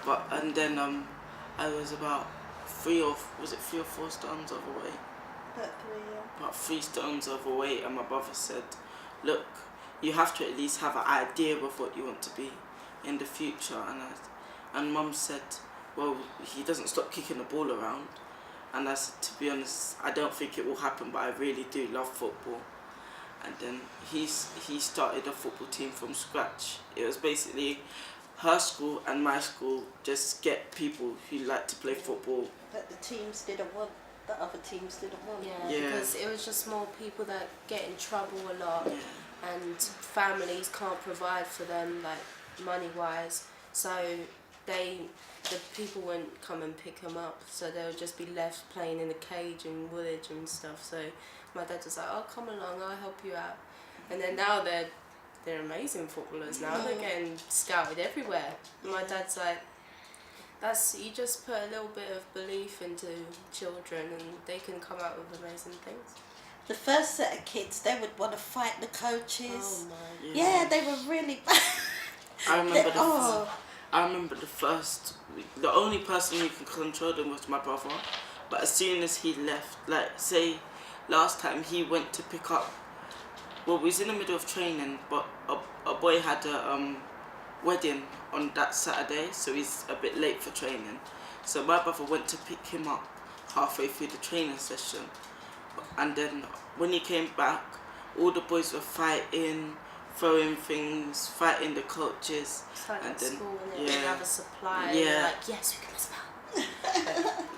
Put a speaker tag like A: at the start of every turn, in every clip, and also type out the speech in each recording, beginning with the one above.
A: And then I was about 3 or 4 stones overweight.
B: About 3, yeah.
A: About 3 stones overweight, and my brother said, "Look, you have to at least have an idea of what you want to be in the future." And Mum said, "Well, he doesn't stop kicking the ball around." And I said, "To be honest, I don't think it will happen, but I really do love football." And then he started a football team from scratch. It was basically her school and my school just get people who like to play football.
B: But the teams didn't want, the other teams didn't want.
C: Yeah, because it was just more people that get in trouble a lot, and families can't provide for them, like money-wise. So the people wouldn't come and pick them up, so they would just be left playing in the cage and Woolwich and stuff. So my dad was like, "Oh, come along, I'll help you out." And then now they're amazing footballers now. They're getting scouted everywhere. And my dad's like, you just put a little bit of belief into children and they can come out with amazing things.
B: The first set of kids, they would want to fight the coaches.
C: Oh my.
B: Yeah, they were really bad.
A: I remember the only person who could control them was my brother. But as soon as he left, like say last time he went to pick up, well, we was in the middle of training, but a boy had a wedding on that Saturday, so he's a bit late for training. So my brother went to pick him up halfway through the training session. And then when he came back, all the boys were fighting, throwing things, fighting the coaches.
C: It's like
A: and
C: at
A: then,
C: school, and they have a supply.
A: Yeah.
C: And they're like, "Yes, we can spell."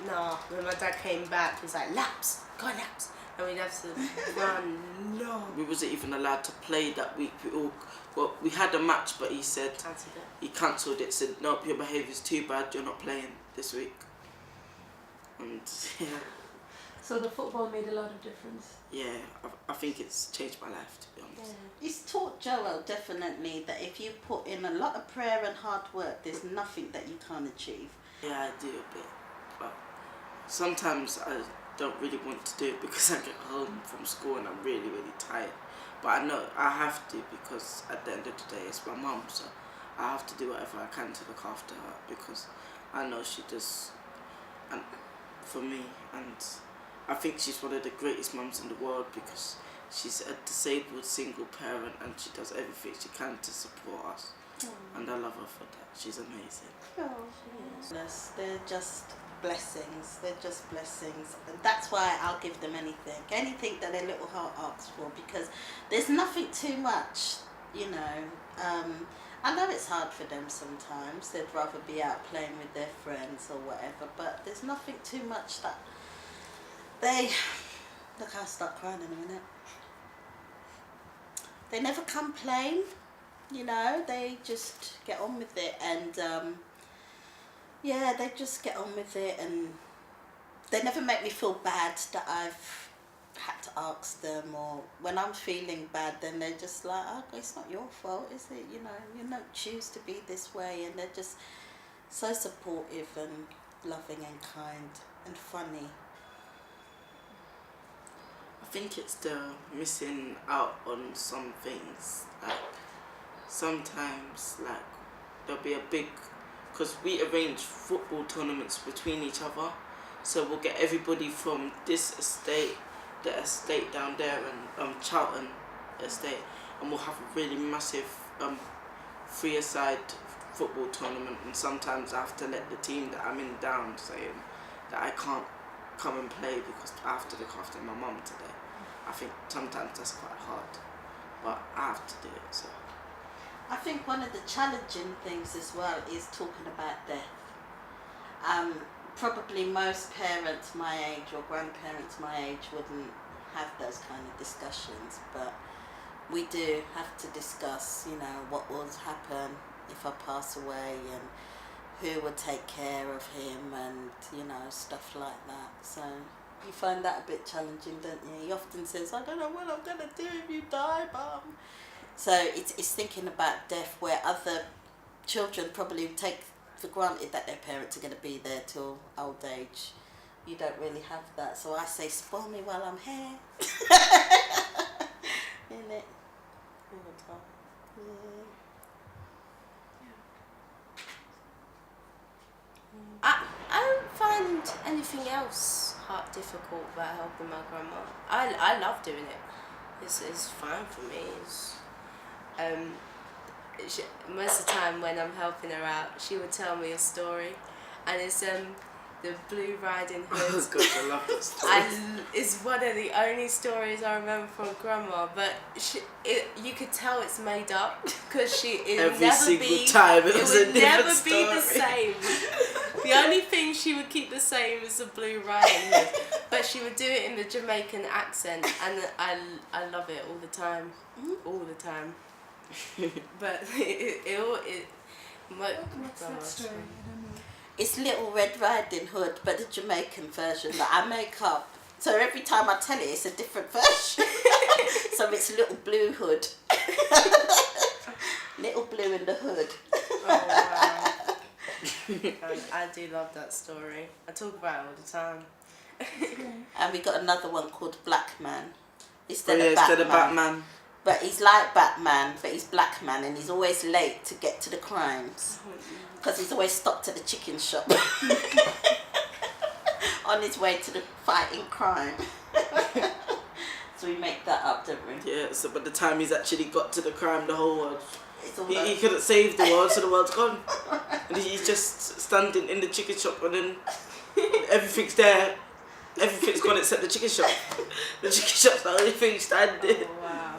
C: No, when my dad came back, he was like, "Laps, go on laps." And we'd have to run. No.
A: We wasn't even allowed to play that week. We had a match, but he said he cancelled it. Said, "Nope, your behaviour's too bad. You're not playing this week." And
D: So the football made a lot of difference.
A: Yeah, I think it's changed my life, to be honest.
B: It's taught Joel definitely that if you put in a lot of prayer and hard work, there's nothing that you can't achieve.
A: Yeah, I do a bit, but sometimes I don't really want to do it because I get home from school and I'm really, really tired. But I know I have to, because at the end of the day it's my mum, so I have to do whatever I can to look after her, because I know she does and for me, and I think she's one of the greatest mums in the world, because she's a disabled single parent and she does everything she can to support us. And I love her for that. She's amazing.
B: Yes, they're just blessings. They're just blessings. And that's why I'll give them anything. Anything that their little heart asks for, because there's nothing too much, you know. I know it's hard for them sometimes. They'd rather be out playing with their friends or whatever, but there's nothing too much that they... Look, I'll start crying in a minute. They never complain, you know. They just get on with it, and yeah, they just get on with it, and they never make me feel bad that I've had to ask them, or when I'm feeling bad, then they're just like, "Oh, it's not your fault, is it? You know, you don't choose to be this way," and they're just so supportive and loving and kind and funny.
A: I think it's the missing out on some things. Like sometimes, like there'll be a big, because we arrange football tournaments between each other, so we'll get everybody from this estate, the estate down there, and Charlton estate, and we'll have a really massive three-a-side football tournament. And sometimes I have to let the team that I'm in down, saying that I can't come and play because I have to look after my mum today. I think sometimes that's quite hard, but I have to do it. So
B: I think one of the challenging things as well is talking about death. Probably most parents my age or grandparents my age wouldn't have those kind of discussions, but we do have to discuss, you know, what will happen if I pass away, and who would take care of him, and, you know, stuff like that. So you find that a bit challenging, don't you? He often says, "I don't know what I'm going to do if you die, Mum." So it's thinking about death, where other children probably take for granted that their parents are going to be there till old age. You don't really have that. So I say, spoil me while I'm here. Innit? All the time. Yeah.
C: I don't find anything else difficult about helping my grandma. I love doing it. It's fine for me. Most of the time when I'm helping her out, she would tell me a story, and it's the Blue Riding Hood.
A: Oh gosh, I love that story.
C: It's one of the only stories I remember from Grandma, but you could tell it's made up because
A: Every single time it was a different story.
C: It would never be the same. The only thing she would keep the same is the Blue Riding Hood, but she would do it in the Jamaican accent, and I love it all the time, all the time. But
D: What's that story? I don't know.
B: It's Little Red Riding Hood, but the Jamaican version that I make up. So every time I tell it, it's a different version. So it's Little Blue Hood. Little Blue in the Hood.
C: Oh wow! I do love that story. I talk about it all the time.
B: And we got another one called Black Man. Instead
A: Instead
B: of
A: of Batman.
B: But he's like Batman, but he's Black Man, and he's always late to get to the crimes. Because he's always stopped at the chicken shop on his way to the fighting crime. So we make that up, don't we?
A: Yeah, so by the time he's actually got to the crime, the whole world,
B: It's all
A: he couldn't save the world, so the world's gone. And he's just standing in the chicken shop, and then everything's there. Everything's gone except the chicken shop. The chicken shop's the only thing standing.
C: Oh wow!